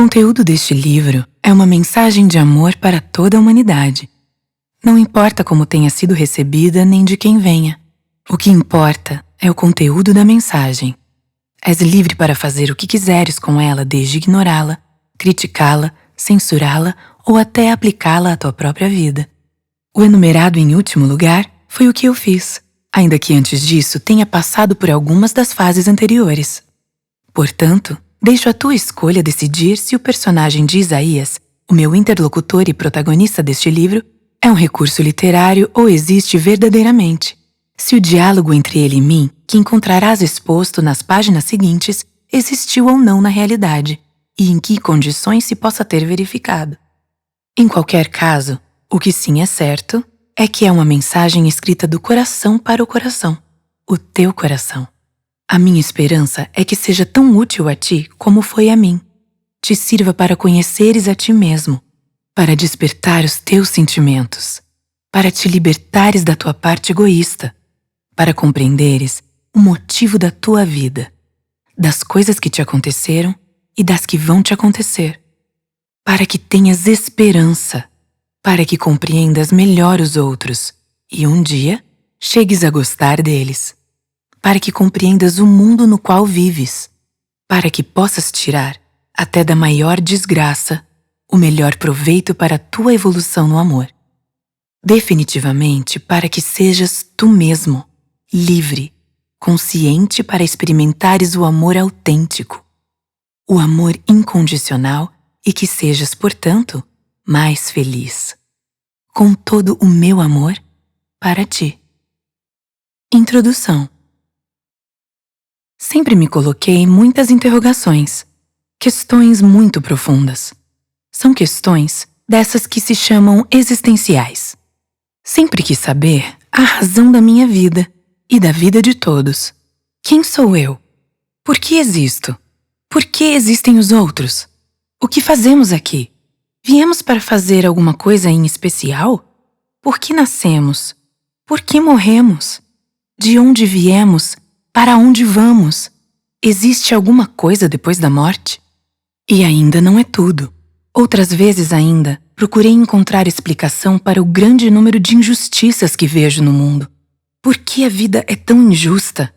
conteúdo deste livro é uma mensagem de amor para toda a humanidade. Não importa como tenha sido recebida nem de quem venha. O que importa é o conteúdo da mensagem. És livre para fazer o que quiseres com ela, desde ignorá-la, criticá-la, censurá-la ou até aplicá-la à tua própria vida. O enumerado em último lugar foi o que eu fiz, ainda que antes disso tenha passado por algumas das fases anteriores. Portanto, deixo a tua escolha decidir se o personagem de Isaías, o meu interlocutor e protagonista deste livro, é um recurso literário ou existe verdadeiramente. Se o diálogo entre ele e mim, que encontrarás exposto nas páginas seguintes, existiu ou não na realidade, e em que condições se possa ter verificado. Em qualquer caso, o que sim é certo é que é uma mensagem escrita do coração para o coração, o teu coração. A minha esperança é que seja tão útil a ti como foi a mim. Te sirva para conheceres a ti mesmo, para despertar os teus sentimentos, para te libertares da tua parte egoísta, para compreenderes o motivo da tua vida, das coisas que te aconteceram e das que vão te acontecer, para que tenhas esperança, para que compreendas melhor os outros e um dia chegues a gostar deles, para que compreendas o mundo no qual vives, para que possas tirar, até da maior desgraça, o melhor proveito para a tua evolução no amor. Definitivamente para que sejas tu mesmo, livre, consciente para experimentares o amor autêntico, o amor incondicional e que sejas, portanto, mais feliz. Com todo o meu amor para ti. Introdução. Sempre me coloquei muitas interrogações, questões muito profundas. São questões dessas que se chamam existenciais. Sempre quis saber a razão da minha vida e da vida de todos. Quem sou eu? Por que existo? Por que existem os outros? O que fazemos aqui? Viemos para fazer alguma coisa em especial? Por que nascemos? Por que morremos? De onde viemos? Para onde vamos? Existe alguma coisa depois da morte? E ainda não é tudo. Outras vezes ainda, procurei encontrar explicação para o grande número de injustiças que vejo no mundo. Por que a vida é tão injusta?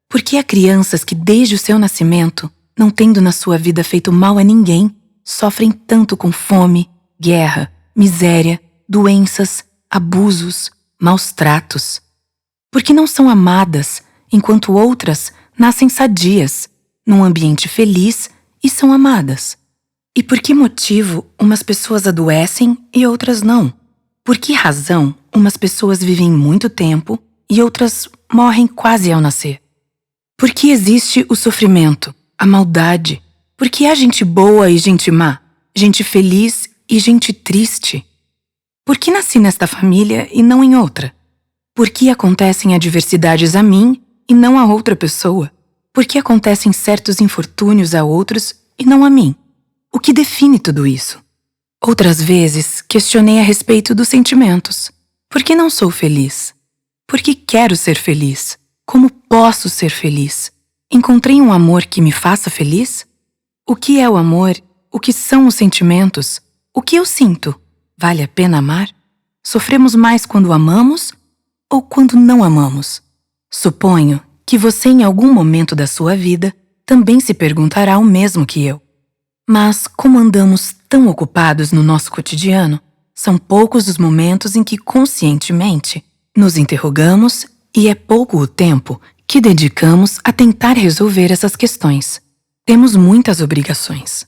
Por que há crianças que desde o seu nascimento, não tendo na sua vida feito mal a ninguém, sofrem tanto com fome, guerra, miséria, doenças, abusos, maus tratos? Por que não são amadas, enquanto outras nascem sadias, num ambiente feliz e são amadas? E por que motivo umas pessoas adoecem e outras não? Por que razão umas pessoas vivem muito tempo e outras morrem quase ao nascer? Por que existe o sofrimento, a maldade? Por que há gente boa e gente má, gente feliz e gente triste? Por que nasci nesta família e não em outra? Por que acontecem adversidades a mim e não a outra pessoa? Por que acontecem certos infortúnios a outros e não a mim? O que define tudo isso? Outras vezes questionei a respeito dos sentimentos. Por que não sou feliz? Por que quero ser feliz? Como posso ser feliz? Encontrei um amor que me faça feliz? O que é o amor? O que são os sentimentos? O que eu sinto? Vale a pena amar? Sofremos mais quando amamos ou quando não amamos? Suponho que você em algum momento da sua vida também se perguntará o mesmo que eu. Mas como andamos tão ocupados no nosso cotidiano, são poucos os momentos em que conscientemente nos interrogamos e é pouco o tempo que dedicamos a tentar resolver essas questões. Temos muitas obrigações.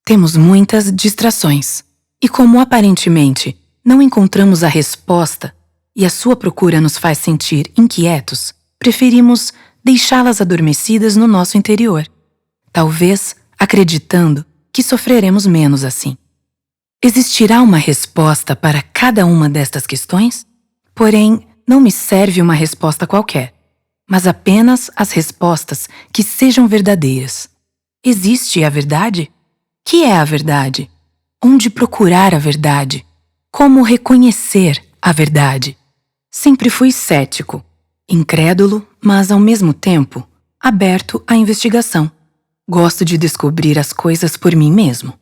Temos muitas distrações. E como aparentemente não encontramos a resposta e a sua procura nos faz sentir inquietos, preferimos deixá-las adormecidas no nosso interior, talvez acreditando que sofreremos menos assim. Existirá uma resposta para cada uma destas questões? Porém, não me serve uma resposta qualquer, mas apenas as respostas que sejam verdadeiras. Existe a verdade? Que é a verdade? Onde procurar a verdade? Como reconhecer a verdade? Sempre fui cético, incrédulo, mas ao mesmo tempo aberto à investigação. Gosto de descobrir as coisas por mim mesmo.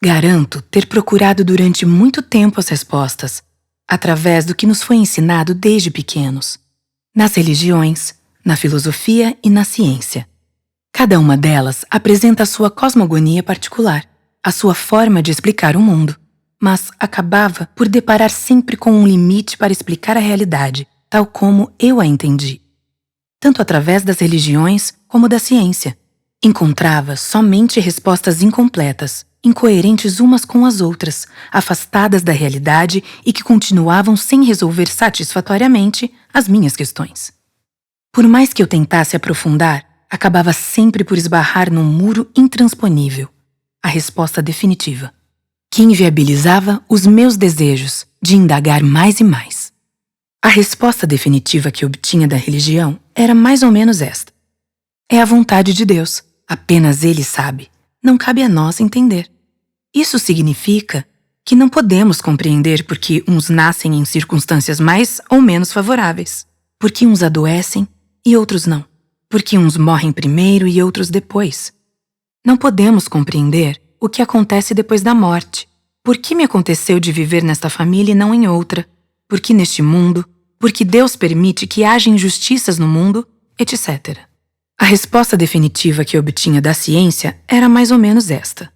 Garanto ter procurado durante muito tempo as respostas, através do que nos foi ensinado desde pequenos, nas religiões, na filosofia e na ciência. Cada uma delas apresenta a sua cosmogonia particular, a sua forma de explicar o mundo, mas acabava por deparar sempre com um limite para explicar a realidade, tal como eu a entendi. Tanto através das religiões como da ciência. Encontrava somente respostas incompletas, incoerentes umas com as outras, afastadas da realidade e que continuavam sem resolver satisfatoriamente as minhas questões. Por mais que eu tentasse aprofundar, acabava sempre por esbarrar num muro intransponível, a resposta definitiva, que inviabilizava os meus desejos de indagar mais e mais. A resposta definitiva que obtinha da religião era mais ou menos esta: é a vontade de Deus, apenas Ele sabe, não cabe a nós entender. Isso significa que não podemos compreender porque uns nascem em circunstâncias mais ou menos favoráveis, porque uns adoecem e outros não, porque uns morrem primeiro e outros depois. Não podemos compreender o que acontece depois da morte. Por que me aconteceu de viver nesta família e não em outra? Por que neste mundo? Por que Deus permite que haja injustiças no mundo? Etc. A resposta definitiva que eu obtinha da ciência era mais ou menos esta.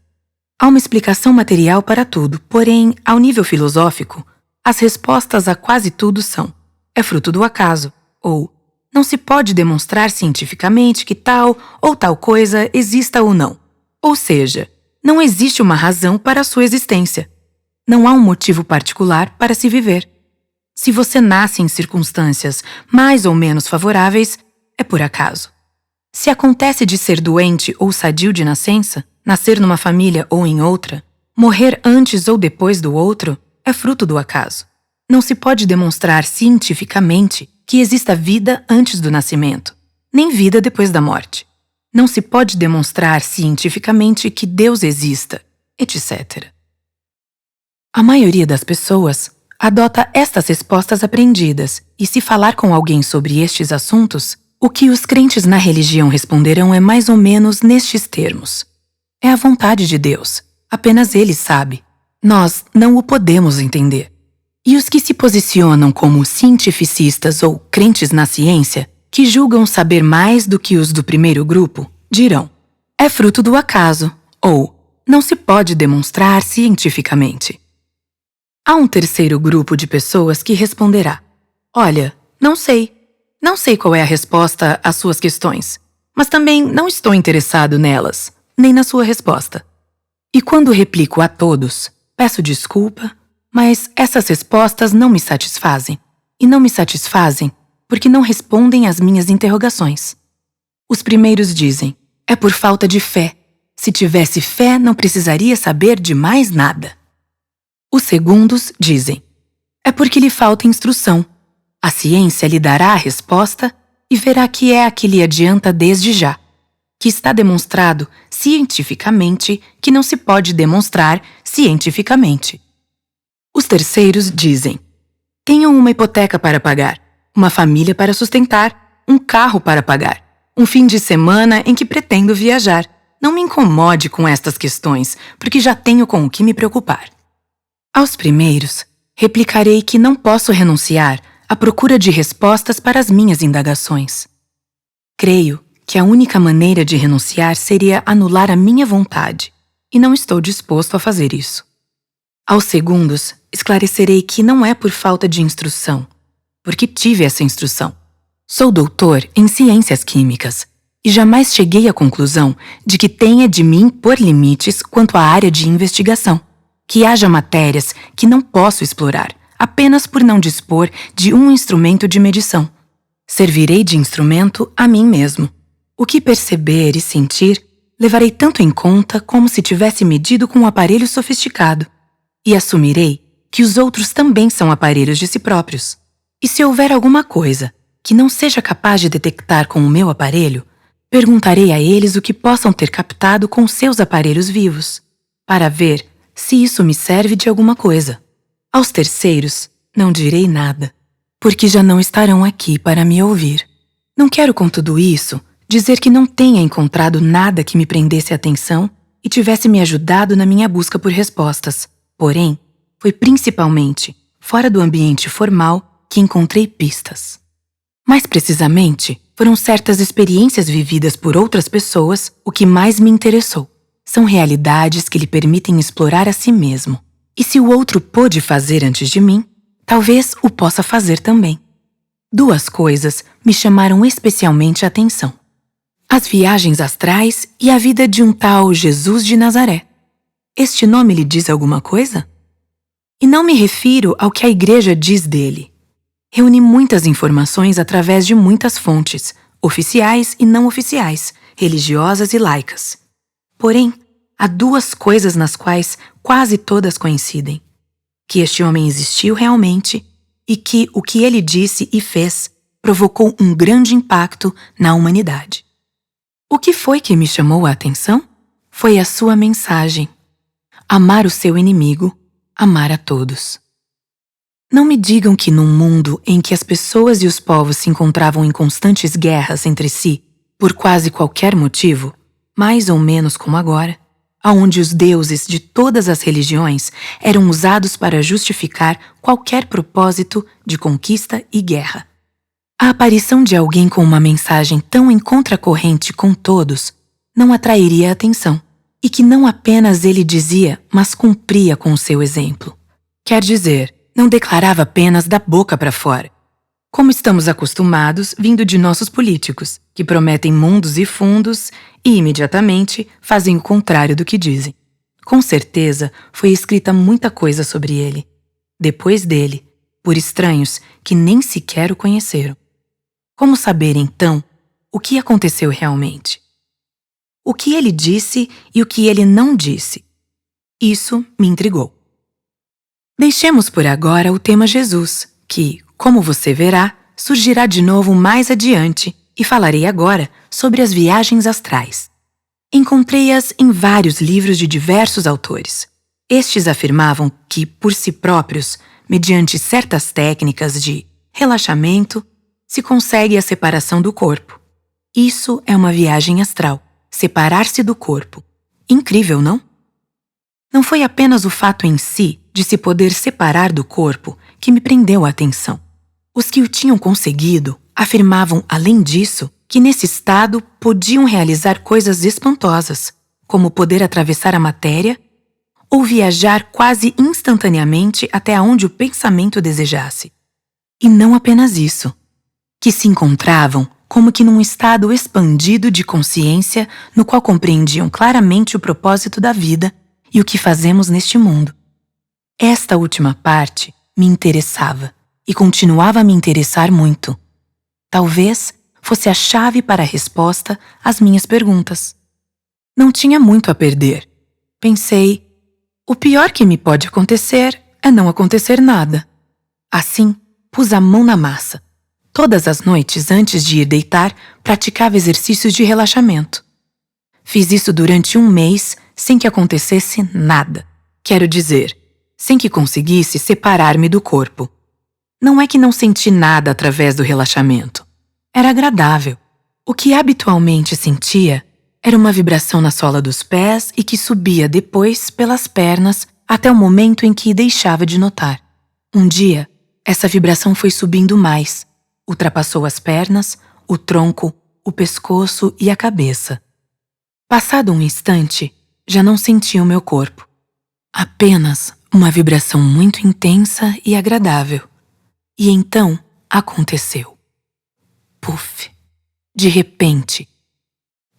Há uma explicação material para tudo, porém, ao nível filosófico, as respostas a quase tudo são: é fruto do acaso, ou não se pode demonstrar cientificamente que tal ou tal coisa exista ou não. Ou seja, não existe uma razão para a sua existência. Não há um motivo particular para se viver. Se você nasce em circunstâncias mais ou menos favoráveis, é por acaso. Se acontece de ser doente ou sadio de nascença, nascer numa família ou em outra, morrer antes ou depois do outro, é fruto do acaso. Não se pode demonstrar cientificamente que exista vida antes do nascimento, nem vida depois da morte. Não se pode demonstrar cientificamente que Deus exista, etc. A maioria das pessoas adota estas respostas aprendidas, e se falar com alguém sobre estes assuntos, o que os crentes na religião responderão é mais ou menos nestes termos: é a vontade de Deus, apenas Ele sabe. Nós não o podemos entender. E os que se posicionam como cientificistas ou crentes na ciência, que julgam saber mais do que os do primeiro grupo, dirão: é fruto do acaso, ou não se pode demonstrar cientificamente. Há um terceiro grupo de pessoas que responderá: olha, não sei qual é a resposta às suas questões, mas também não estou interessado nelas, nem na sua resposta. E quando replico a todos, peço desculpa, mas essas respostas não me satisfazem. E não me satisfazem porque não respondem às minhas interrogações. Os primeiros dizem: é por falta de fé. Se tivesse fé, não precisaria saber de mais nada. Os segundos dizem: é porque lhe falta instrução. A ciência lhe dará a resposta e verá que é a que lhe adianta desde já, que está demonstrado cientificamente que não se pode demonstrar cientificamente. Os terceiros dizem: tenho uma hipoteca para pagar, uma família para sustentar, um carro para pagar, um fim de semana em que pretendo viajar. Não me incomode com estas questões, porque já tenho com o que me preocupar. Aos primeiros, replicarei que não posso renunciar à procura de respostas para as minhas indagações. Creio que a única maneira de renunciar seria anular a minha vontade, e não estou disposto a fazer isso. Aos segundos, esclarecerei que não é por falta de instrução, porque tive essa instrução. Sou doutor em ciências químicas e jamais cheguei à conclusão de que tenha de me impor limites quanto à área de investigação, que haja matérias que não posso explorar apenas por não dispor de um instrumento de medição. Servirei de instrumento a mim mesmo. O que perceber e sentir, levarei tanto em conta como se tivesse medido com um aparelho sofisticado, e assumirei que os outros também são aparelhos de si próprios. E se houver alguma coisa que não seja capaz de detectar com o meu aparelho, perguntarei a eles o que possam ter captado com seus aparelhos vivos, para ver se isso me serve de alguma coisa. Aos terceiros, não direi nada, porque já não estarão aqui para me ouvir. Não quero com tudo isso dizer que não tenha encontrado nada que me prendesse a atenção e tivesse me ajudado na minha busca por respostas. Porém, foi principalmente fora do ambiente formal que encontrei pistas. Mais precisamente, foram certas experiências vividas por outras pessoas o que mais me interessou. São realidades que lhe permitem explorar a si mesmo. E se o outro pôde fazer antes de mim, talvez o possa fazer também. Duas coisas me chamaram especialmente a atenção: as viagens astrais e a vida de um tal Jesus de Nazaré. Este nome lhe diz alguma coisa? E não me refiro ao que a igreja diz dele. Reuni muitas informações através de muitas fontes, oficiais e não oficiais, religiosas e laicas. Porém, há duas coisas nas quais quase todas coincidem: que este homem existiu realmente e que o que ele disse e fez provocou um grande impacto na humanidade. O que foi que me chamou a atenção? Foi a sua mensagem: amar o seu inimigo, amar a todos. Não me digam que num mundo em que as pessoas e os povos se encontravam em constantes guerras entre si, por quase qualquer motivo, mais ou menos como agora, onde os deuses de todas as religiões eram usados para justificar qualquer propósito de conquista e guerra. A aparição de alguém com uma mensagem tão em contracorrente com todos não atrairia a atenção, e que não apenas ele dizia, mas cumpria com o seu exemplo. Quer dizer, não declarava apenas da boca para fora, como estamos acostumados vindo de nossos políticos, que prometem mundos e fundos e, imediatamente, fazem o contrário do que dizem. Com certeza, foi escrita muita coisa sobre ele, depois dele, por estranhos que nem sequer o conheceram. Como saber, então, o que aconteceu realmente? O que ele disse e o que ele não disse? Isso me intrigou. Deixemos por agora o tema Jesus, que, como você verá, surgirá de novo mais adiante, e falarei agora sobre as viagens astrais. Encontrei-as em vários livros de diversos autores. Estes afirmavam que, por si próprios, mediante certas técnicas de relaxamento, se consegue a separação do corpo. Isso é uma viagem astral, separar-se do corpo. Incrível, não? Não foi apenas o fato em si de se poder separar do corpo que me prendeu a atenção. Os que o tinham conseguido afirmavam, além disso, que nesse estado podiam realizar coisas espantosas, como poder atravessar a matéria ou viajar quase instantaneamente até onde o pensamento desejasse. E não apenas isso, que se encontravam como que num estado expandido de consciência no qual compreendiam claramente o propósito da vida e o que fazemos neste mundo. Esta última parte me interessava e continuava a me interessar muito. Talvez fosse a chave para a resposta às minhas perguntas. Não tinha muito a perder. Pensei, o pior que me pode acontecer é não acontecer nada. Assim, pus a mão na massa. Todas as noites antes de ir deitar, praticava exercícios de relaxamento. Fiz isso durante 1 mês sem que acontecesse nada. Quero dizer, sem que conseguisse separar-me do corpo. Não é que não senti nada através do relaxamento. Era agradável. O que habitualmente sentia era uma vibração na sola dos pés e que subia depois pelas pernas até o momento em que deixava de notar. Um dia, essa vibração foi subindo mais. Ultrapassou as pernas, o tronco, o pescoço e a cabeça. Passado um instante, já não sentia o meu corpo. Apenas uma vibração muito intensa e agradável. E então aconteceu. Puf! De repente,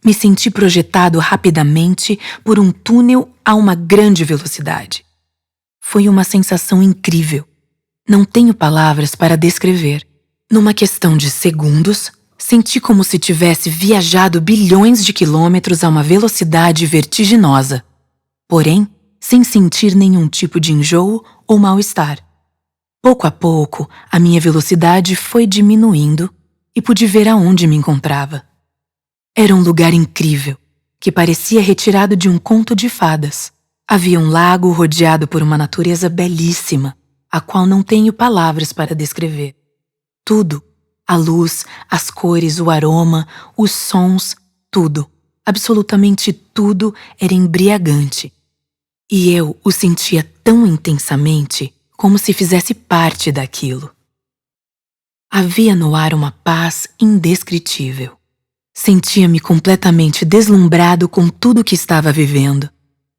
me senti projetado rapidamente por um túnel a uma grande velocidade. Foi uma sensação incrível. Não tenho palavras para descrever. Numa questão de segundos, senti como se tivesse viajado bilhões de quilômetros a uma velocidade vertiginosa. Porém, sem sentir nenhum tipo de enjoo ou mal-estar. Pouco a pouco, a minha velocidade foi diminuindo e pude ver aonde me encontrava. Era um lugar incrível, que parecia retirado de um conto de fadas. Havia um lago rodeado por uma natureza belíssima, a qual não tenho palavras para descrever. Tudo, a luz, as cores, o aroma, os sons, tudo, Absolutamente tudo era embriagante. E eu o sentia tão intensamente como se fizesse parte daquilo. Havia no ar uma paz indescritível. Sentia-me completamente deslumbrado com tudo o que estava vivendo,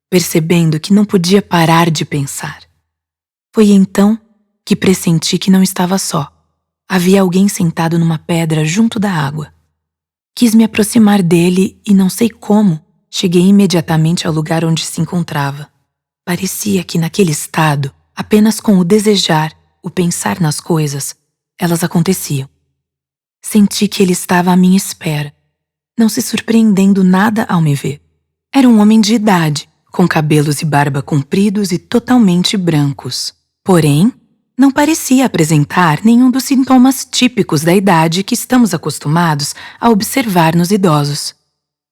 percebendo que não podia parar de pensar. Foi então que pressenti que não estava só. Havia alguém sentado numa pedra junto da água. Quis me aproximar dele e não sei como, cheguei imediatamente ao lugar onde se encontrava. Parecia que naquele estado, apenas com o desejar, o pensar nas coisas, elas aconteciam. Senti que ele estava à minha espera, não se surpreendendo nada ao me ver. Era um homem de idade, com cabelos e barba compridos e totalmente brancos. Porém, não parecia apresentar nenhum dos sintomas típicos da idade que estamos acostumados a observar nos idosos.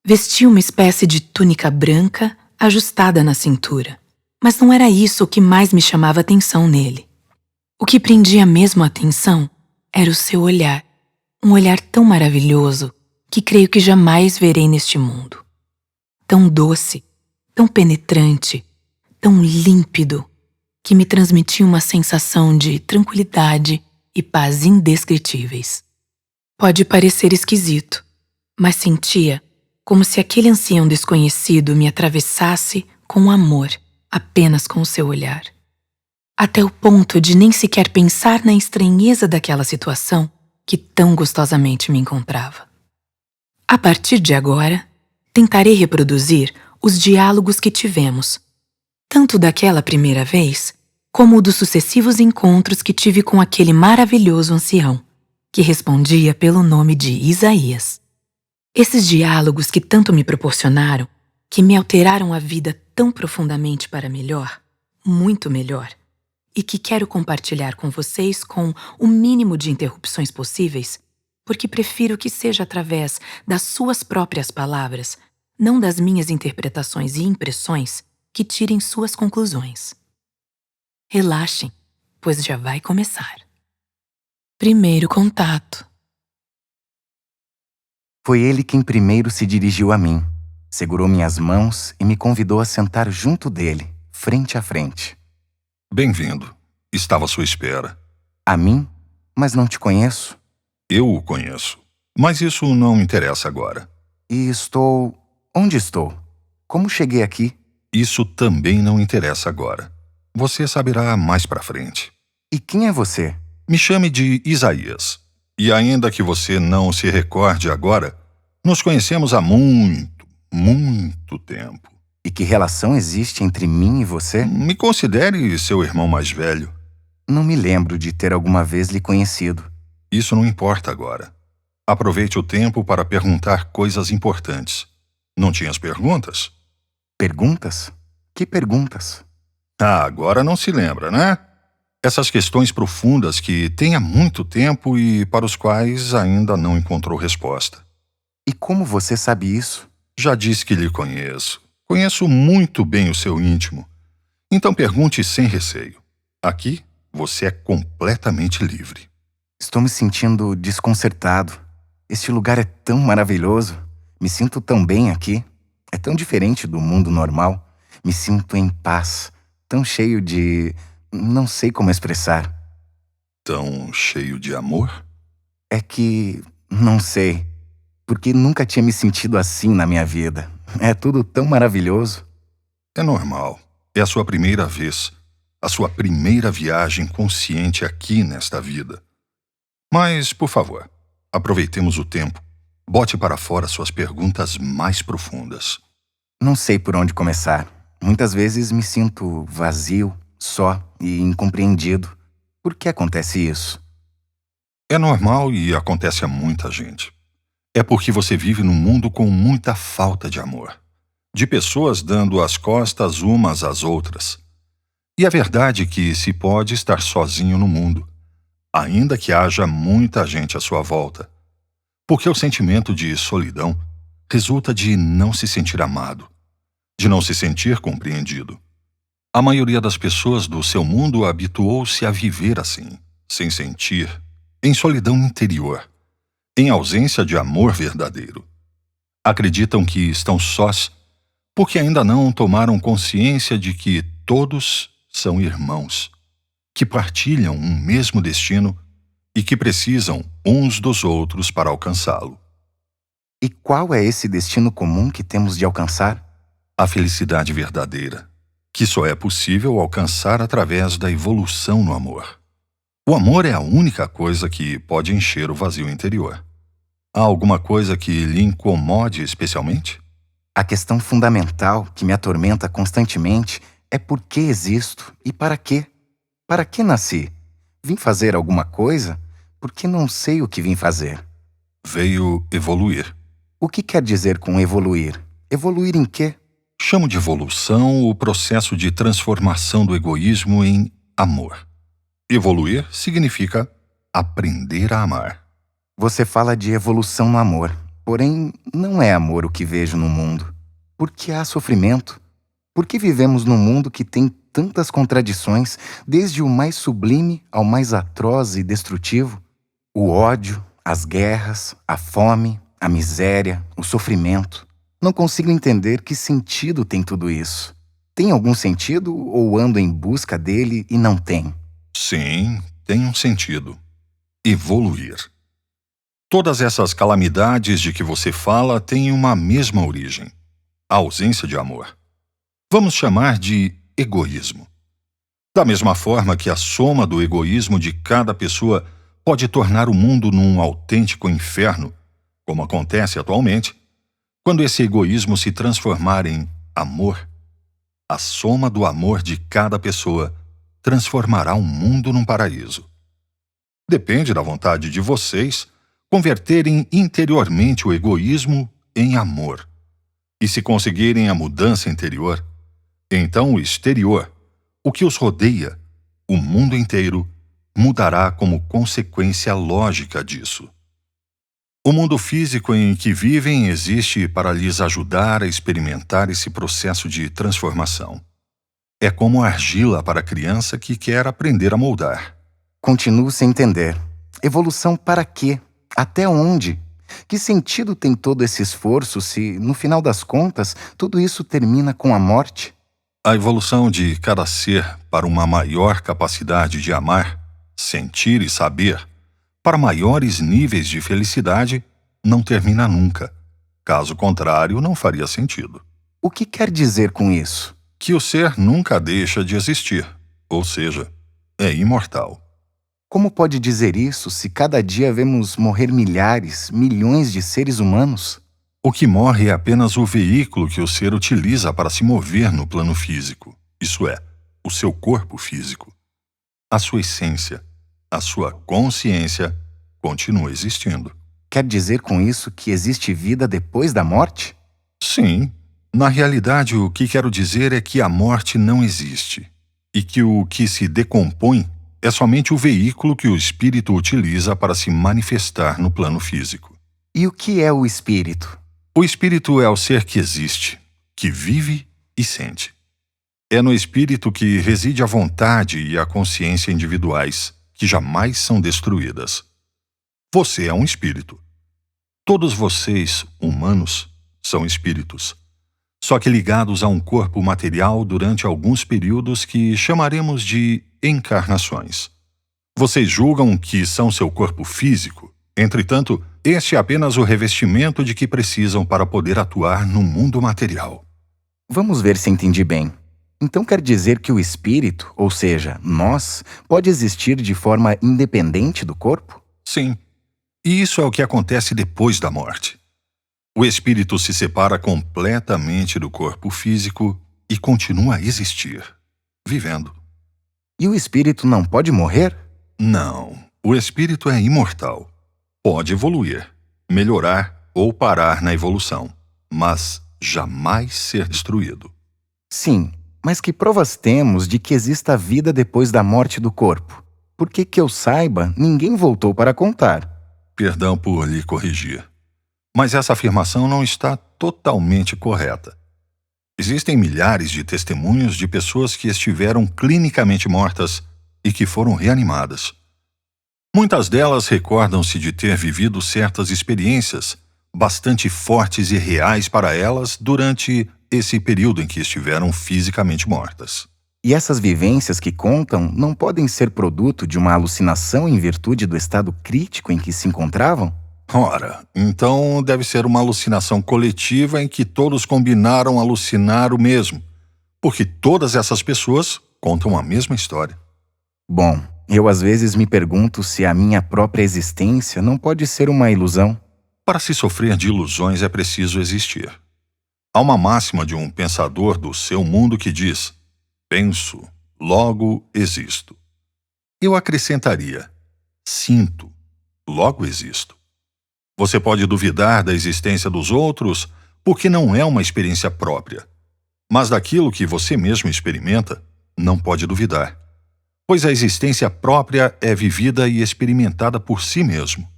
Vestia uma espécie de túnica branca ajustada na cintura. Mas não era isso o que mais me chamava atenção nele. O que prendia mesmo a atenção era o seu olhar. Um olhar tão maravilhoso que creio que jamais verei neste mundo. Tão doce, tão penetrante, tão límpido, que me transmitia uma sensação de tranquilidade e paz indescritíveis. Pode parecer esquisito, mas sentia como se aquele ancião desconhecido me atravessasse com amor, apenas com o seu olhar. Até o ponto de nem sequer pensar na estranheza daquela situação que tão gostosamente me encontrava. A partir de agora, tentarei reproduzir os diálogos que tivemos, tanto daquela primeira vez, como dos sucessivos encontros que tive com aquele maravilhoso ancião, que respondia pelo nome de Isaías. Esses diálogos que tanto me proporcionaram, que me alteraram a vida tão profundamente para melhor, muito melhor, e que quero compartilhar com vocês com o mínimo de interrupções possíveis, porque prefiro que seja através das suas próprias palavras, não das minhas interpretações e impressões, que tirem suas conclusões. Relaxem, pois já vai começar. Primeiro contato. Foi ele quem primeiro se dirigiu a mim, segurou minhas mãos e me convidou a sentar junto dele, frente a frente. Bem-vindo. Estava à sua espera. A mim? Mas não te conheço. Eu o conheço, mas isso não interessa agora. E estou... Onde estou? Como cheguei aqui? Isso também não interessa agora. Você saberá mais pra frente. E quem é você? Me chame de Isaías. E ainda que você não se recorde agora, nos conhecemos há muito tempo. E que relação existe entre mim e você? Me considere seu irmão mais velho. Não me lembro de ter alguma vez lhe conhecido. Isso não importa agora. Aproveite o tempo para perguntar coisas importantes. Não tinhas perguntas? Perguntas? Que perguntas? Ah, agora não se lembra, né? Essas questões profundas que tem há muito tempo e para os quais ainda não encontrou resposta. E como você sabe isso? Já disse que lhe conheço. Conheço muito bem o seu íntimo. Então pergunte sem receio. Aqui, você é completamente livre. Estou me sentindo desconcertado. Este lugar é tão maravilhoso. Me sinto tão bem aqui. É tão diferente do mundo normal. Me sinto em paz. Tão cheio de... não sei como expressar. Tão cheio de amor? É que... não sei. Porque nunca tinha me sentido assim na minha vida. É tudo tão maravilhoso. É normal. É a sua primeira vez. A sua primeira viagem consciente aqui nesta vida. Mas, por favor, aproveitemos o tempo. Bote para fora suas perguntas mais profundas. Não sei por onde começar. Muitas vezes me sinto vazio, só e incompreendido. Por que acontece isso? É normal e acontece a muita gente. É porque você vive num mundo com muita falta de amor. De pessoas dando as costas umas às outras. E a verdade é que se pode estar sozinho no mundo, ainda que haja muita gente à sua volta. Porque o sentimento de solidão resulta de não se sentir amado, de não se sentir compreendido. A maioria das pessoas do seu mundo habituou-se a viver assim, sem sentir, em solidão interior, em ausência de amor verdadeiro. Acreditam que estão sós porque ainda não tomaram consciência de que todos são irmãos, que partilham um mesmo destino e que precisam uns dos outros para alcançá-lo. E qual é esse destino comum que temos de alcançar? A felicidade verdadeira, que só é possível alcançar através da evolução no amor. O amor é a única coisa que pode encher o vazio interior. Há alguma coisa que lhe incomode especialmente? A questão fundamental que me atormenta constantemente é por que existo e para quê? Para que nasci? Vim fazer alguma coisa? Porque não sei o que vim fazer. Veio evoluir. O que quer dizer com evoluir? Evoluir em quê? Chamo de evolução o processo de transformação do egoísmo em amor. Evoluir significa aprender a amar. Você fala de evolução no amor, porém não é amor o que vejo no mundo. Por que há sofrimento? Por que vivemos num mundo que tem tantas contradições, desde o mais sublime ao mais atroz e destrutivo? O ódio, as guerras, a fome, a miséria, o sofrimento. Não consigo entender que sentido tem tudo isso. Tem algum sentido ou ando em busca dele e não tem? Sim, tem um sentido. Evoluir. Todas essas calamidades de que você fala têm uma mesma origem: a ausência de amor. Vamos chamar de egoísmo. Da mesma forma que a soma do egoísmo de cada pessoa pode tornar o mundo num autêntico inferno, como acontece atualmente, quando esse egoísmo se transformar em amor, a soma do amor de cada pessoa transformará um mundo num paraíso. Depende da vontade de vocês converterem interiormente o egoísmo em amor. E se conseguirem a mudança interior, então o exterior, o que os rodeia, o mundo inteiro, mudará como consequência lógica disso. O mundo físico em que vivem existe para lhes ajudar a experimentar esse processo de transformação. É como argila para a criança que quer aprender a moldar. Continuo sem entender. Evolução para quê? Até onde? Que sentido tem todo esse esforço se, no final das contas, tudo isso termina com a morte? A evolução de cada ser para uma maior capacidade de amar, sentir e saber, para maiores níveis de felicidade, não termina nunca. Caso contrário, não faria sentido. O que quer dizer com isso? Que o ser nunca deixa de existir, ou seja, é imortal. Como pode dizer isso se cada dia vemos morrer milhares, milhões de seres humanos? O que morre é apenas o veículo que o ser utiliza para se mover no plano físico, isso é, o seu corpo físico. A sua essência, a sua consciência, continua existindo. Quer dizer com isso que existe vida depois da morte? Sim. Na realidade, o que quero dizer é que a morte não existe, e que o que se decompõe é somente o veículo que o espírito utiliza para se manifestar no plano físico. E o que é o espírito? O espírito é o ser que existe, que vive e sente. É no espírito que reside a vontade e a consciência individuais, que jamais são destruídas. Você é um espírito. Todos vocês, humanos, são espíritos, só que ligados a um corpo material durante alguns períodos que chamaremos de encarnações. Vocês julgam que são seu corpo físico, entretanto, este é apenas o revestimento de que precisam para poder atuar no mundo material. Vamos ver se entendi bem. Então quer dizer que o espírito, ou seja, nós, pode existir de forma independente do corpo? Sim. E isso é o que acontece depois da morte. O espírito se separa completamente do corpo físico e continua a existir, vivendo. E o espírito não pode morrer? Não. O espírito é imortal. Pode evoluir, melhorar ou parar na evolução, mas jamais ser destruído. Sim, mas que provas temos de que exista vida depois da morte do corpo? Porque que eu saiba, ninguém voltou para contar. Perdão por lhe corrigir, mas essa afirmação não está totalmente correta. Existem milhares de testemunhos de pessoas que estiveram clinicamente mortas e que foram reanimadas. Muitas delas recordam-se de ter vivido certas experiências, bastante fortes e reais para elas durante esse período em que estiveram fisicamente mortas. E essas vivências que contam não podem ser produto de uma alucinação em virtude do estado crítico em que se encontravam? Ora, então deve ser uma alucinação coletiva em que todos combinaram alucinar o mesmo, porque todas essas pessoas contam a mesma história. Bom, eu às vezes me pergunto se a minha própria existência não pode ser uma ilusão. Para se sofrer de ilusões é preciso existir. Há uma máxima de um pensador do seu mundo que diz: penso, logo existo. Eu acrescentaria: sinto, logo existo. Você pode duvidar da existência dos outros porque não é uma experiência própria. Mas daquilo que você mesmo experimenta, não pode duvidar. Pois a existência própria é vivida e experimentada por si mesmo.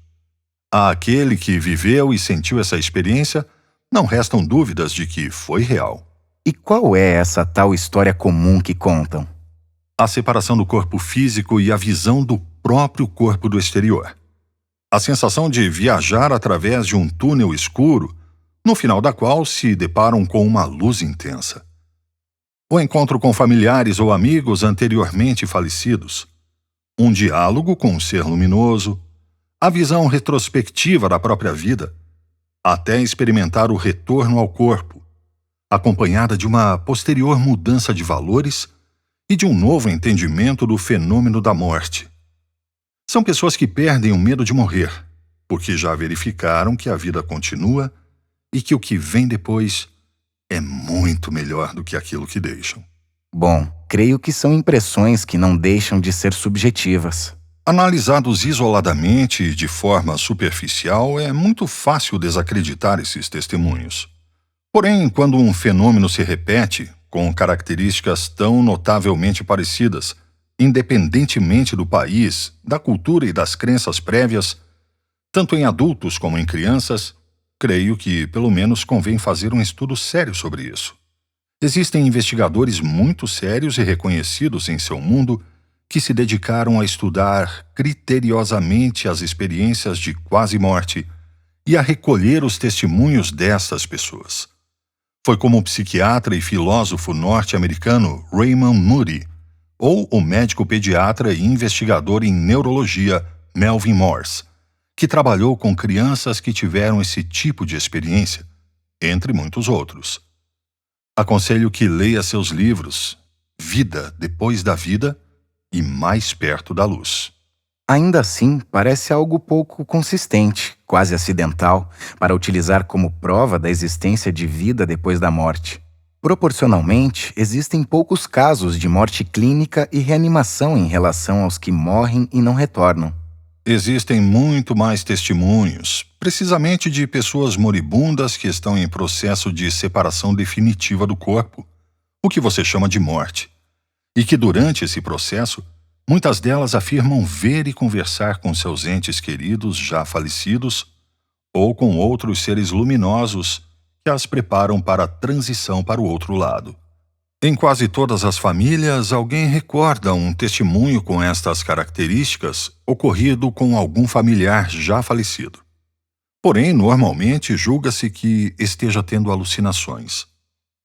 Àquele que viveu e sentiu essa experiência, não restam dúvidas de que foi real. E qual é essa tal história comum que contam? A separação do corpo físico e a visão do próprio corpo do exterior. A sensação de viajar através de um túnel escuro, no final da qual se deparam com uma luz intensa. O encontro com familiares ou amigos anteriormente falecidos. Um diálogo com um ser luminoso. A visão retrospectiva da própria vida, até experimentar o retorno ao corpo, acompanhada de uma posterior mudança de valores e de um novo entendimento do fenômeno da morte. São pessoas que perdem o medo de morrer, porque já verificaram que a vida continua e que o que vem depois é muito melhor do que aquilo que deixam. Bom, creio que são impressões que não deixam de ser subjetivas. Analisados isoladamente e de forma superficial, é muito fácil desacreditar esses testemunhos. Porém, quando um fenômeno se repete, com características tão notavelmente parecidas, independentemente do país, da cultura e das crenças prévias, tanto em adultos como em crianças, creio que, pelo menos, convém fazer um estudo sério sobre isso. Existem investigadores muito sérios e reconhecidos em seu mundo que se dedicaram a estudar criteriosamente as experiências de quase-morte e a recolher os testemunhos dessas pessoas. Foi como o psiquiatra e filósofo norte-americano Raymond Moody, ou o médico pediatra e investigador em neurologia Melvin Morse, que trabalhou com crianças que tiveram esse tipo de experiência, entre muitos outros. Aconselho que leia seus livros Vida Depois da Vida e Mais Perto da Luz. Ainda assim, parece algo pouco consistente, quase acidental, para utilizar como prova da existência de vida depois da morte. Proporcionalmente, existem poucos casos de morte clínica e reanimação em relação aos que morrem e não retornam. Existem muito mais testemunhos, precisamente de pessoas moribundas que estão em processo de separação definitiva do corpo, o que você chama de morte, e que durante esse processo, muitas delas afirmam ver e conversar com seus entes queridos já falecidos ou com outros seres luminosos que as preparam para a transição para o outro lado. Em quase todas as famílias, alguém recorda um testemunho com estas características ocorrido com algum familiar já falecido. Porém, normalmente, julga-se que esteja tendo alucinações.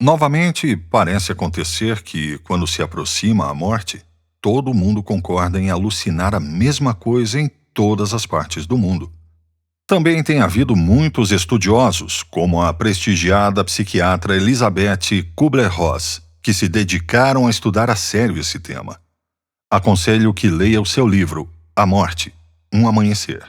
Novamente, parece acontecer que, quando se aproxima a morte, todo mundo concorda em alucinar a mesma coisa em todas as partes do mundo. Também tem havido muitos estudiosos, como a prestigiada psiquiatra Elizabeth Kubler-Ross, que se dedicaram a estudar a sério esse tema. Aconselho que leia o seu livro, A Morte, um Amanhecer.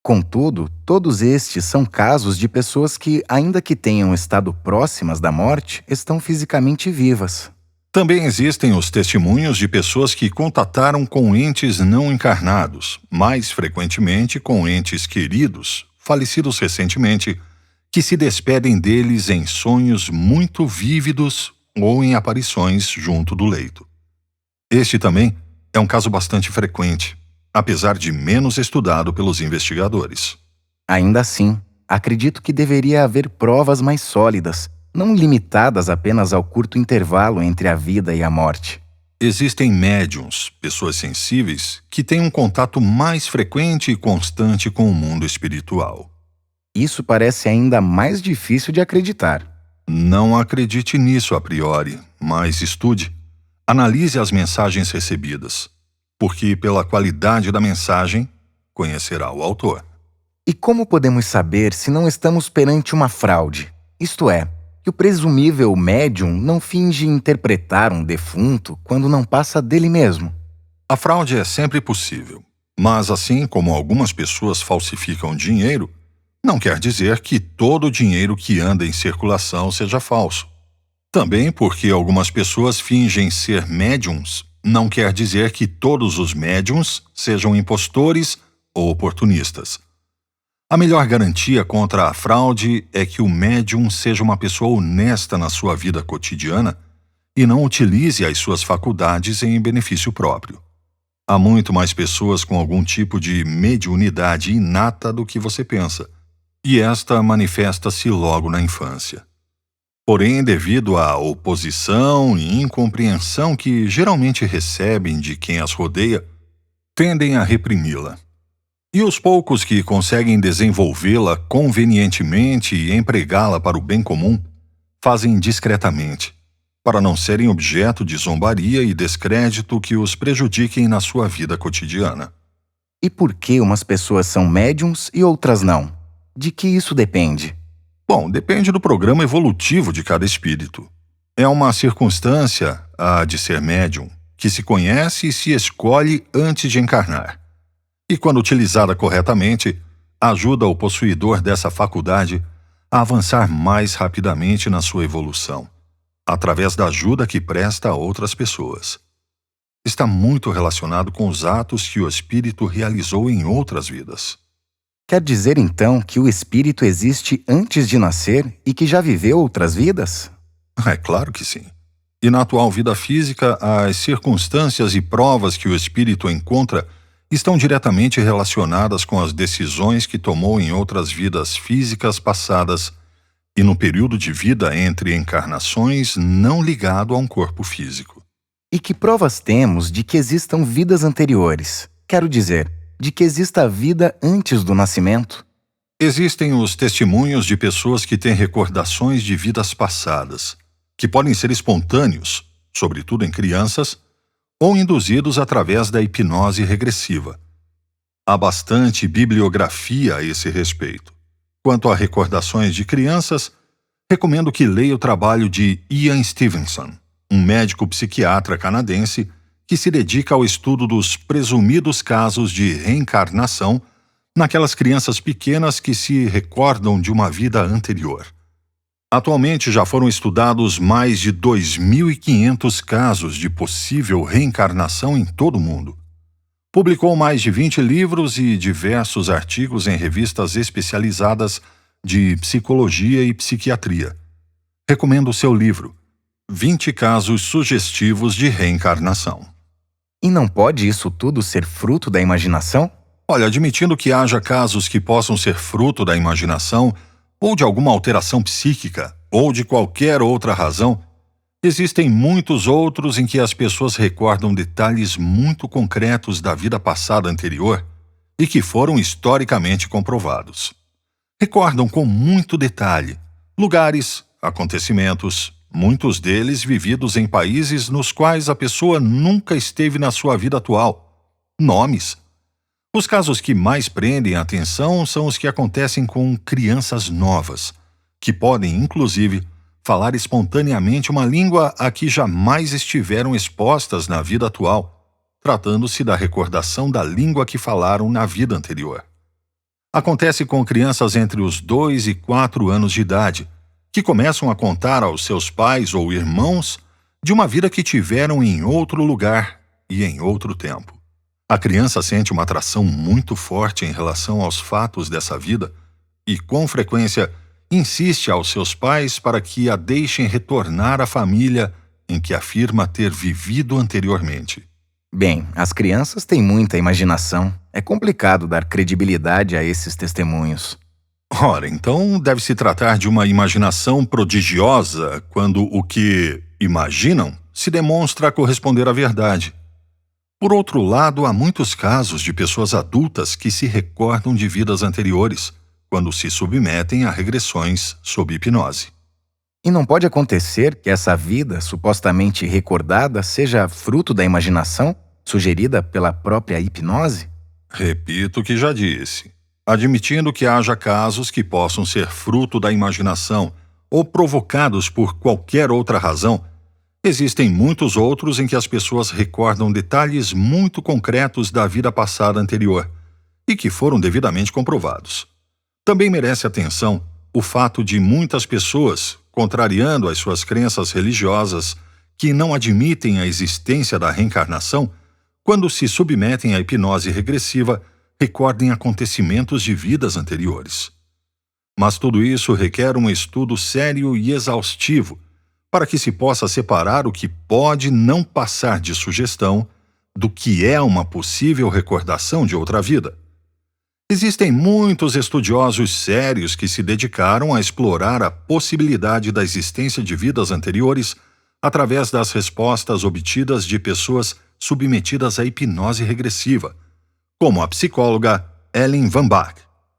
Contudo, todos estes são casos de pessoas que, ainda que tenham estado próximas da morte, estão fisicamente vivas. Também existem os testemunhos de pessoas que contataram com entes não encarnados, mais frequentemente com entes queridos, falecidos recentemente, que se despedem deles em sonhos muito vívidos ou em aparições junto do leito. Este também é um caso bastante frequente, apesar de menos estudado pelos investigadores. Ainda assim, acredito que deveria haver provas mais sólidas, não limitadas apenas ao curto intervalo entre a vida e a morte. Existem médiuns, pessoas sensíveis, que têm um contato mais frequente e constante com o mundo espiritual. Isso parece ainda mais difícil de acreditar. Não acredite nisso a priori, mas estude. Analise as mensagens recebidas, porque pela qualidade da mensagem, conhecerá o autor. E como podemos saber se não estamos perante uma fraude? Isto é, que o presumível médium não finge interpretar um defunto quando não passa dele mesmo. A fraude é sempre possível, mas assim como algumas pessoas falsificam dinheiro, não quer dizer que todo o dinheiro que anda em circulação seja falso. Também porque algumas pessoas fingem ser médiums, não quer dizer que todos os médiums sejam impostores ou oportunistas. A melhor garantia contra a fraude é que o médium seja uma pessoa honesta na sua vida cotidiana e não utilize as suas faculdades em benefício próprio. Há muito mais pessoas com algum tipo de mediunidade inata do que você pensa, e esta manifesta-se logo na infância. Porém, devido à oposição e incompreensão que geralmente recebem de quem as rodeia, tendem a reprimi-la. E os poucos que conseguem desenvolvê-la convenientemente e empregá-la para o bem comum, fazem discretamente, para não serem objeto de zombaria e descrédito que os prejudiquem na sua vida cotidiana. E por que umas pessoas são médiums e outras não? De que isso depende? Bom, depende do programa evolutivo de cada espírito. É uma circunstância, a de ser médium, que se conhece e se escolhe antes de encarnar. E quando utilizada corretamente, ajuda o possuidor dessa faculdade a avançar mais rapidamente na sua evolução, através da ajuda que presta a outras pessoas. Está muito relacionado com os atos que o espírito realizou em outras vidas. Quer dizer então que o espírito existe antes de nascer e que já viveu outras vidas? É claro que sim. E na atual vida física, as circunstâncias e provas que o espírito encontra estão diretamente relacionadas com as decisões que tomou em outras vidas físicas passadas e no período de vida entre encarnações não ligado a um corpo físico. E que provas temos de que existam vidas anteriores? Quero dizer, de que exista a vida antes do nascimento? Existem os testemunhos de pessoas que têm recordações de vidas passadas, que podem ser espontâneos, sobretudo em crianças, ou induzidos através da hipnose regressiva. Há bastante bibliografia a esse respeito. Quanto a recordações de crianças, recomendo que leia o trabalho de Ian Stevenson, um médico psiquiatra canadense que se dedica ao estudo dos presumidos casos de reencarnação naquelas crianças pequenas que se recordam de uma vida anterior. Atualmente já foram estudados mais de 2.500 casos de possível reencarnação em todo o mundo. Publicou mais de 20 livros e diversos artigos em revistas especializadas de psicologia e psiquiatria. Recomendo o seu livro, 20 Casos Sugestivos de Reencarnação. E não pode isso tudo ser fruto da imaginação? Olha, admitindo que haja casos que possam ser fruto da imaginação, ou de alguma alteração psíquica, ou de qualquer outra razão, existem muitos outros em que as pessoas recordam detalhes muito concretos da vida passada anterior e que foram historicamente comprovados. Recordam com muito detalhe lugares, acontecimentos, muitos deles vividos em países nos quais a pessoa nunca esteve na sua vida atual, nomes. Os casos que mais prendem a atenção são os que acontecem com crianças novas, que podem, inclusive, falar espontaneamente uma língua a que jamais estiveram expostas na vida atual, tratando-se da recordação da língua que falaram na vida anterior. Acontece com crianças entre os 2 e 4 anos de idade, que começam a contar aos seus pais ou irmãos de uma vida que tiveram em outro lugar e em outro tempo. A criança sente uma atração muito forte em relação aos fatos dessa vida e, com frequência, insiste aos seus pais para que a deixem retornar à família em que afirma ter vivido anteriormente. Bem, as crianças têm muita imaginação. É complicado dar credibilidade a esses testemunhos. Ora, então deve-se tratar de uma imaginação prodigiosa quando o que imaginam se demonstra corresponder à verdade. Por outro lado, há muitos casos de pessoas adultas que se recordam de vidas anteriores, quando se submetem a regressões sob hipnose. E não pode acontecer que essa vida supostamente recordada seja fruto da imaginação, sugerida pela própria hipnose? Repito o que já disse. Admitindo que haja casos que possam ser fruto da imaginação ou provocados por qualquer outra razão, existem muitos outros em que as pessoas recordam detalhes muito concretos da vida passada anterior e que foram devidamente comprovados. Também merece atenção o fato de muitas pessoas, contrariando as suas crenças religiosas, que não admitem a existência da reencarnação, quando se submetem à hipnose regressiva, recordem acontecimentos de vidas anteriores. Mas tudo isso requer um estudo sério e exaustivo para que se possa separar o que pode não passar de sugestão do que é uma possível recordação de outra vida. Existem muitos estudiosos sérios que se dedicaram a explorar a possibilidade da existência de vidas anteriores através das respostas obtidas de pessoas submetidas à hipnose regressiva, como a psicóloga Ellen Van Bach,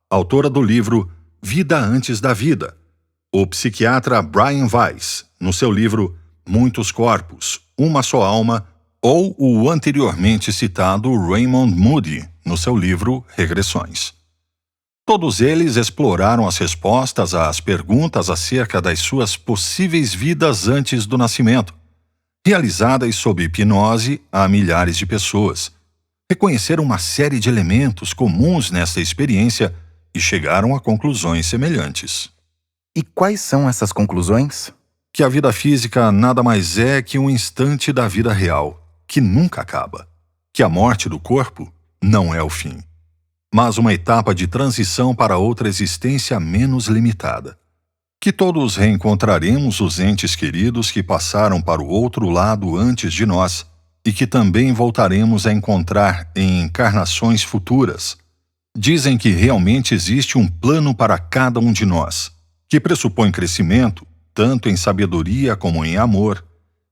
autora do livro Vida Antes da Vida, o psiquiatra Brian Weiss, no seu livro Muitos Corpos, Uma Só Alma, ou o anteriormente citado Raymond Moody, no seu livro Regressões. Todos eles exploraram as respostas às perguntas acerca das suas possíveis vidas antes do nascimento, realizadas sob hipnose a milhares de pessoas. Reconheceram uma série de elementos comuns nessa experiência e chegaram a conclusões semelhantes. E quais são essas conclusões? Que a vida física nada mais é que um instante da vida real, que nunca acaba. Que a morte do corpo não é o fim, mas uma etapa de transição para outra existência menos limitada. Que todos reencontraremos os entes queridos que passaram para o outro lado antes de nós e que também voltaremos a encontrar em encarnações futuras. Dizem que realmente existe um plano para cada um de nós, que pressupõe crescimento, tanto em sabedoria como em amor,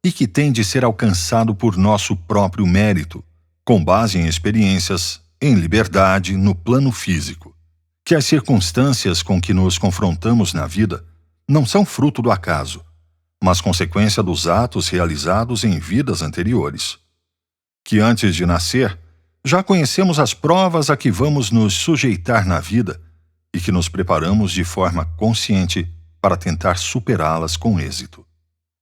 e que tem de ser alcançado por nosso próprio mérito, com base em experiências, em liberdade, no plano físico. Que as circunstâncias com que nos confrontamos na vida não são fruto do acaso, mas consequência dos atos realizados em vidas anteriores. Que antes de nascer, já conhecemos as provas a que vamos nos sujeitar na vida e que nos preparamos de forma consciente para tentar superá-las com êxito.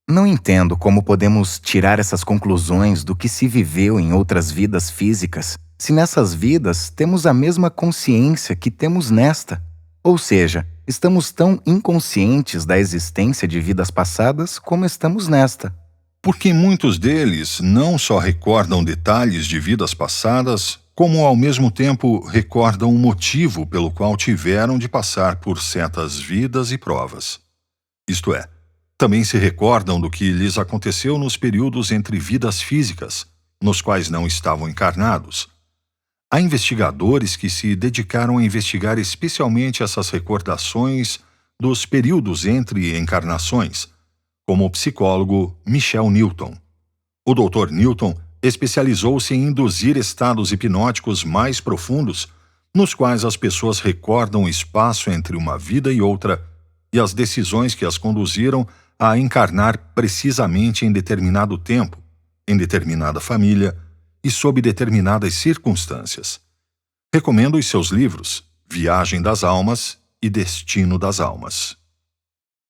Não entendo como podemos tirar essas conclusões do que se viveu em outras vidas físicas, se nessas vidas temos a mesma consciência que temos nesta. Ou seja, estamos tão inconscientes da existência de vidas passadas como estamos nesta. Porque muitos deles não só recordam detalhes de vidas passadas, como ao mesmo tempo recordam o motivo pelo qual tiveram de passar por certas vidas e provas. Isto é, também se recordam do que lhes aconteceu nos períodos entre vidas físicas, nos quais não estavam encarnados. Há investigadores que se dedicaram a investigar especialmente essas recordações dos períodos entre encarnações, como o psicólogo Michel Newton. O Dr. Newton especializou-se em induzir estados hipnóticos mais profundos, nos quais as pessoas recordam o espaço entre uma vida e outra e as decisões que as conduziram a encarnar precisamente em determinado tempo, em determinada família e sob determinadas circunstâncias. Recomendo os seus livros Viagem das Almas e Destino das Almas.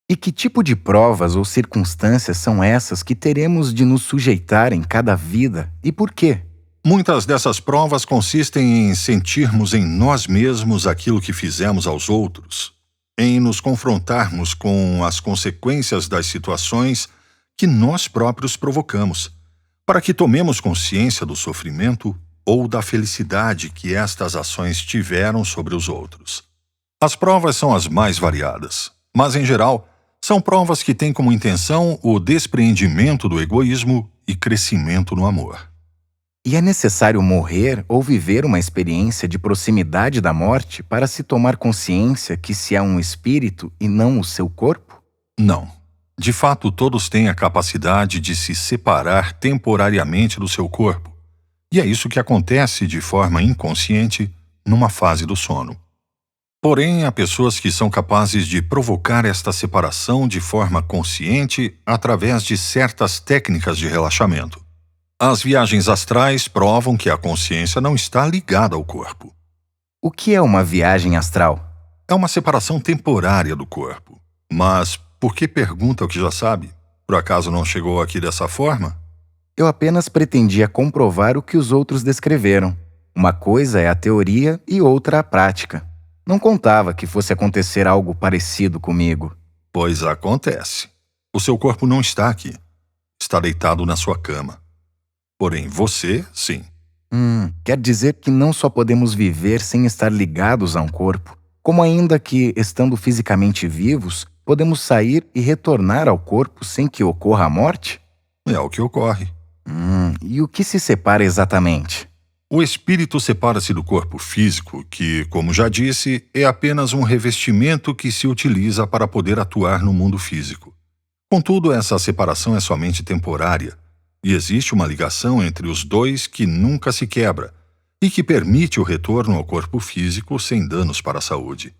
E que tipo de provas ou circunstâncias são essas que teremos de nos sujeitar em cada vida e por quê? Muitas dessas provas consistem em sentirmos em nós mesmos aquilo que fizemos aos outros, em nos confrontarmos com as consequências das situações que nós próprios provocamos, para que tomemos consciência do sofrimento ou da felicidade que estas ações tiveram sobre os outros. As provas são as mais variadas, mas, em geral, são provas que têm como intenção o despreendimento do egoísmo e crescimento no amor. E é necessário morrer ou viver uma experiência de proximidade da morte para se tomar consciência que se é um espírito e não o seu corpo? Não. De fato, todos têm a capacidade de se separar temporariamente do seu corpo. E é isso que acontece de forma inconsciente numa fase do sono. Porém, há pessoas que são capazes de provocar esta separação de forma consciente através de certas técnicas de relaxamento. As viagens astrais provam que a consciência não está ligada ao corpo. O que é uma viagem astral? É uma separação temporária do corpo. Mas por que pergunta o que já sabe? Por acaso não chegou aqui dessa forma? Eu apenas pretendia comprovar o que os outros descreveram. Uma coisa é a teoria e outra a prática. Não contava que fosse acontecer algo parecido comigo. Pois acontece. O seu corpo não está aqui. Está deitado na sua cama. Porém, você, sim. Quer dizer que não só podemos viver sem estar ligados a um corpo, como ainda que, estando fisicamente vivos, podemos sair e retornar ao corpo sem que ocorra a morte? É o que ocorre. E o que se separa exatamente? O espírito separa-se do corpo físico, que, como já disse, é apenas um revestimento que se utiliza para poder atuar no mundo físico. Contudo, essa separação é somente temporária, e existe uma ligação entre os dois que nunca se quebra e que permite o retorno ao corpo físico sem danos para a saúde.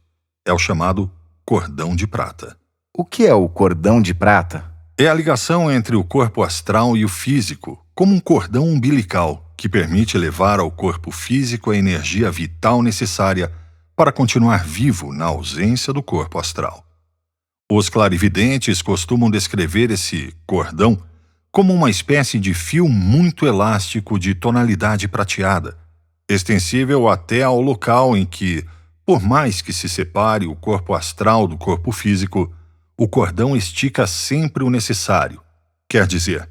É o chamado cordão de prata. O que é o cordão de prata? É a ligação entre o corpo astral e o físico, como um cordão umbilical que permite levar ao corpo físico a energia vital necessária para continuar vivo na ausência do corpo astral. Os clarividentes costumam descrever esse cordão como uma espécie de fio muito elástico de tonalidade prateada, extensível até ao local em que, por mais que se separe o corpo astral do corpo físico, o cordão estica sempre o necessário. Quer dizer,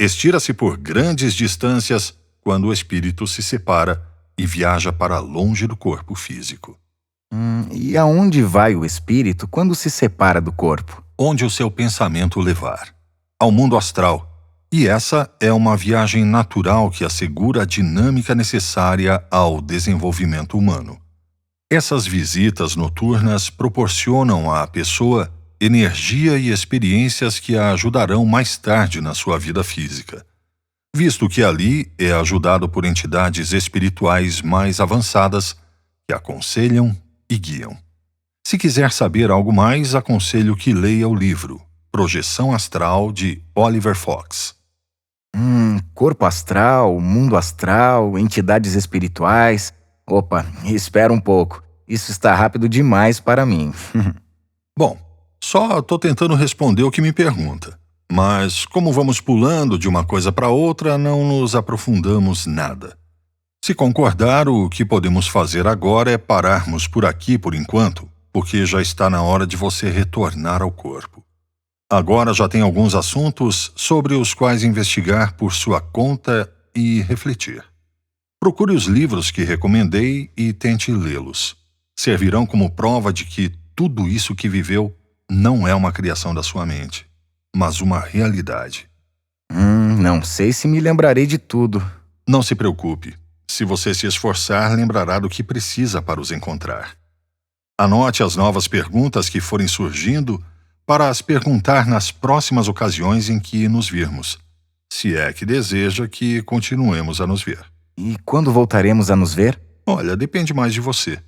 estira-se por grandes distâncias quando o espírito se separa e viaja para longe do corpo físico. E aonde vai o espírito quando se separa do corpo? Onde o seu pensamento o levar. Ao mundo astral. E essa é uma viagem natural que assegura a dinâmica necessária ao desenvolvimento humano. Essas visitas noturnas proporcionam à pessoa energia e experiências que a ajudarão mais tarde na sua vida física, visto que ali é ajudado por entidades espirituais mais avançadas que aconselham e guiam. Se quiser saber algo mais, aconselho que leia o livro Projeção Astral, de Oliver Fox. Corpo astral, mundo astral, entidades espirituais. Opa, espera um pouco. Isso está rápido demais para mim. Bom, só estou tentando responder o que me pergunta. Mas, como vamos pulando de uma coisa para outra, não nos aprofundamos nada. Se concordar, o que podemos fazer agora é pararmos por aqui por enquanto, porque já está na hora de você retornar ao corpo. Agora já tem alguns assuntos sobre os quais investigar por sua conta e refletir. Procure os livros que recomendei e tente lê-los. Servirão como prova de que tudo isso que viveu não é uma criação da sua mente, mas uma realidade. Não sei se me lembrarei de tudo. Não se preocupe. Se você se esforçar, lembrará do que precisa para os encontrar. Anote as novas perguntas que forem surgindo para as perguntar nas próximas ocasiões em que nos virmos, se é que deseja que continuemos a nos ver. E quando voltaremos a nos ver? Olha, depende mais de você.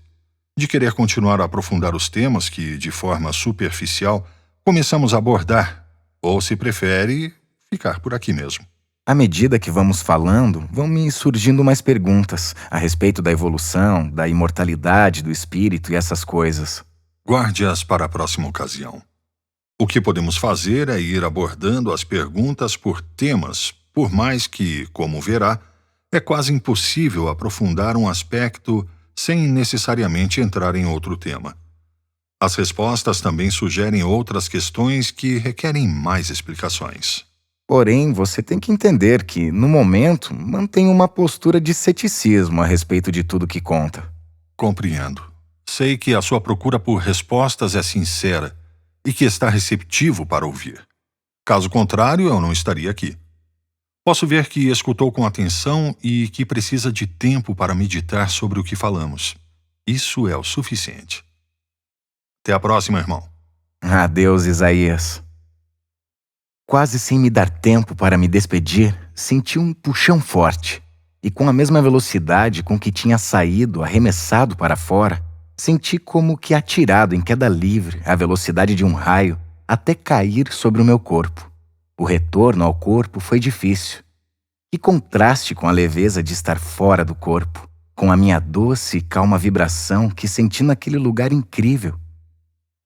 De querer continuar a aprofundar os temas que, de forma superficial, começamos a abordar, ou se prefere, ficar por aqui mesmo. À medida que vamos falando, vão me surgindo mais perguntas a respeito da evolução, da imortalidade do espírito e essas coisas. Guarde-as para a próxima ocasião. O que podemos fazer é ir abordando as perguntas por temas, por mais que, como verá, é quase impossível aprofundar um aspecto sem necessariamente entrar em outro tema. As respostas também sugerem outras questões que requerem mais explicações. Porém, você tem que entender que, no momento, mantém uma postura de ceticismo a respeito de tudo que conta. Compreendo. Sei que a sua procura por respostas é sincera e que está receptivo para ouvir. Caso contrário, eu não estaria aqui. Posso ver que escutou com atenção e que precisa de tempo para meditar sobre o que falamos. Isso é o suficiente. Até a próxima, irmão. Adeus, Isaías. Quase sem me dar tempo para me despedir, senti um puxão forte. E com a mesma velocidade com que tinha saído, arremessado para fora, Senti como que atirado em queda livre, à velocidade de um raio, até cair sobre o meu corpo. O retorno ao corpo foi difícil. Que contraste com a leveza de estar fora do corpo, com a minha doce e calma vibração que senti naquele lugar incrível.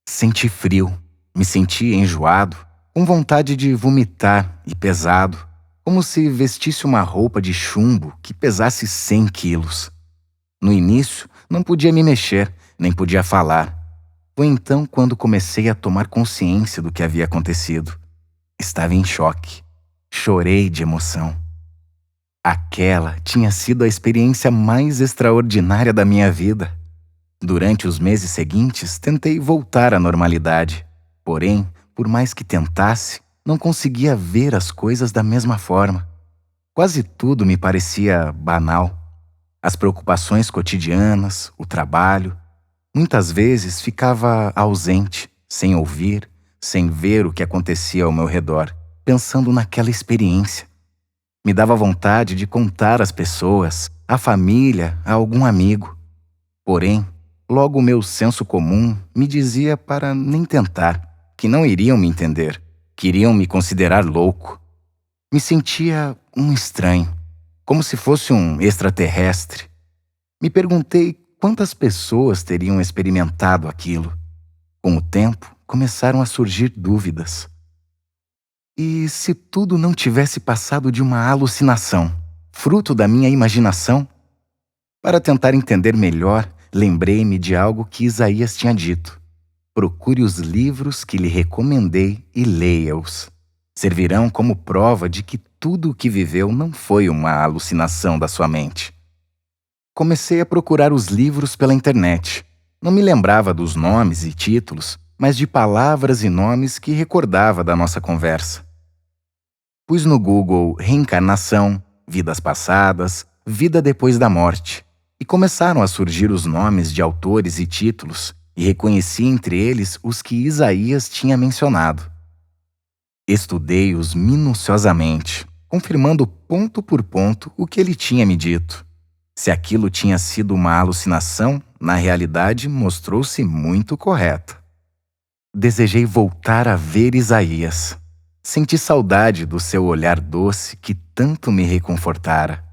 Senti frio, me senti enjoado, com vontade de vomitar e pesado, como se vestisse uma roupa de chumbo que pesasse 100 quilos. No início, não podia me mexer, nem podia falar. Foi então quando comecei a tomar consciência do que havia acontecido. Estava em choque. Chorei de emoção. Aquela tinha sido a experiência mais extraordinária da minha vida. Durante os meses seguintes, tentei voltar à normalidade. Porém, por mais que tentasse, não conseguia ver as coisas da mesma forma. Quase tudo me parecia banal. As preocupações cotidianas, o trabalho. Muitas vezes ficava ausente, sem ouvir, sem ver o que acontecia ao meu redor, pensando naquela experiência. Me dava vontade de contar às pessoas, à família, a algum amigo. Porém, logo o meu senso comum me dizia para nem tentar, que não iriam me entender, que iriam me considerar louco. Me sentia um estranho, como se fosse um extraterrestre. Me perguntei quantas pessoas teriam experimentado aquilo. Com o tempo, começaram a surgir dúvidas. E se tudo não tivesse passado de uma alucinação, fruto da minha imaginação? Para tentar entender melhor, lembrei-me de algo que Isaías tinha dito. Procure os livros que lhe recomendei e leia-os. Servirão como prova de que tudo o que viveu não foi uma alucinação da sua mente. Comecei a procurar os livros pela internet. Não me lembrava dos nomes e títulos, mas de palavras e nomes que recordava da nossa conversa. Pus no Google reencarnação, vidas passadas, vida depois da morte, e começaram a surgir os nomes de autores e títulos, e reconheci entre eles os que Isaías tinha mencionado. Estudei-os minuciosamente, confirmando ponto por ponto o que ele tinha me dito. Se aquilo tinha sido uma alucinação, na realidade mostrou-se muito correta. Desejei voltar a ver Isaías. Senti saudade do seu olhar doce que tanto me reconfortara.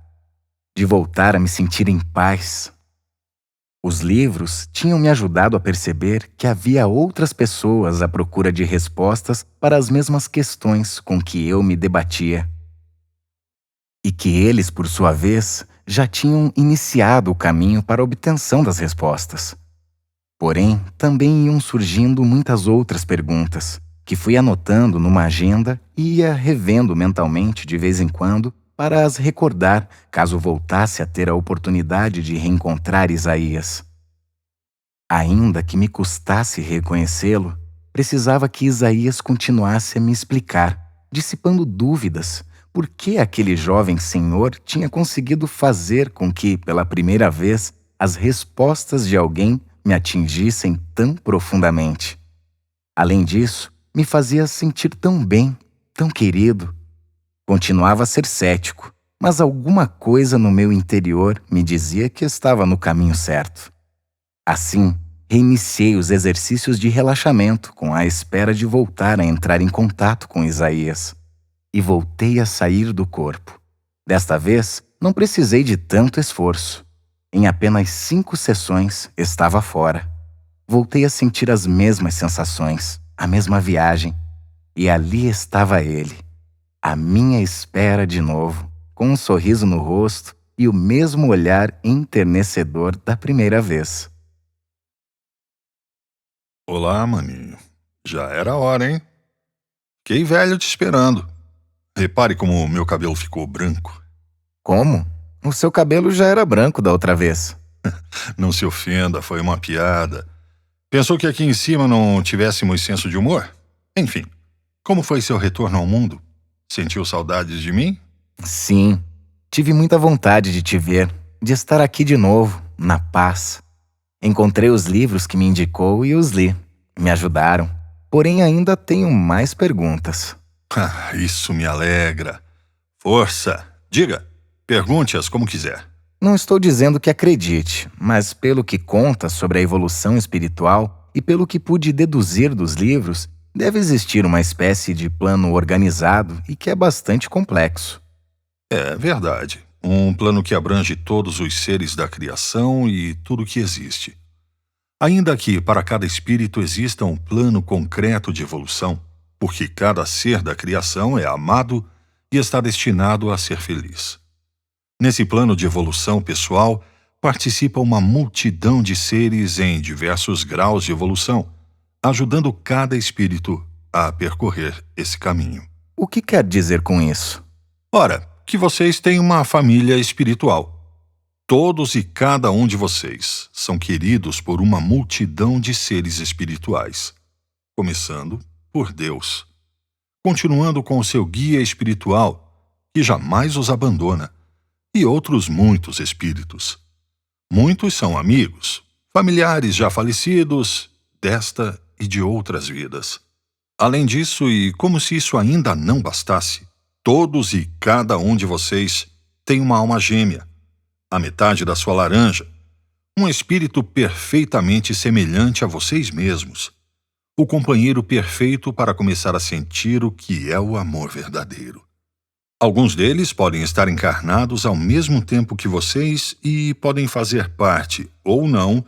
De voltar a me sentir em paz. Os livros tinham me ajudado a perceber que havia outras pessoas à procura de respostas para as mesmas questões com que eu me debatia. E que eles, por sua vez, já tinham iniciado o caminho para a obtenção das respostas. Porém, também iam surgindo muitas outras perguntas, que fui anotando numa agenda e ia revendo mentalmente de vez em quando para as recordar caso voltasse a ter a oportunidade de reencontrar Isaías. Ainda que me custasse reconhecê-lo, precisava que Isaías continuasse a me explicar, dissipando dúvidas, por que aquele jovem senhor tinha conseguido fazer com que, pela primeira vez, as respostas de alguém me atingissem tão profundamente. Além disso, me fazia sentir tão bem, tão querido. Continuava a ser cético, mas alguma coisa no meu interior me dizia que estava no caminho certo. Assim, reiniciei os exercícios de relaxamento com a espera de voltar a entrar em contato com Isaías. E voltei a sair do corpo. Desta vez, não precisei de tanto esforço. Em apenas 5 sessões, estava fora. Voltei a sentir as mesmas sensações, a mesma viagem. E ali estava ele, à minha espera de novo, com um sorriso no rosto e o mesmo olhar enternecedor da primeira vez. Olá, maninho. Já era hora, hein? Fiquei velho te esperando. Repare como meu cabelo ficou branco. Como? O seu cabelo já era branco da outra vez. Não se ofenda, foi uma piada. Pensou que aqui em cima não tivéssemos senso de humor? Enfim, como foi seu retorno ao mundo? Sentiu saudades de mim? Sim, tive muita vontade de te ver, de estar aqui de novo, na paz. Encontrei os livros que me indicou e os li. Me ajudaram. Porém, ainda tenho mais perguntas. Isso me alegra. Força! Diga, pergunte-as como quiser. Não estou dizendo que acredite, mas pelo que conta sobre a evolução espiritual e pelo que pude deduzir dos livros, deve existir uma espécie de plano organizado e que é bastante complexo. É verdade. Um plano que abrange todos os seres da criação e tudo que existe. Ainda que para cada espírito exista um plano concreto de evolução, porque cada ser da criação é amado e está destinado a ser feliz. Nesse plano de evolução pessoal, participa uma multidão de seres em diversos graus de evolução, ajudando cada espírito a percorrer esse caminho. O que quer dizer com isso? Ora, que vocês têm uma família espiritual. Todos e cada um de vocês são queridos por uma multidão de seres espirituais, começando por Deus, continuando com o seu guia espiritual, que jamais os abandona, e outros muitos espíritos. Muitos são amigos, familiares já falecidos, desta e de outras vidas. Além disso, e como se isso ainda não bastasse, todos e cada um de vocês tem uma alma gêmea, a metade da sua laranja, um espírito perfeitamente semelhante a vocês mesmos, o companheiro perfeito para começar a sentir o que é o amor verdadeiro. Alguns deles podem estar encarnados ao mesmo tempo que vocês e podem fazer parte, ou não,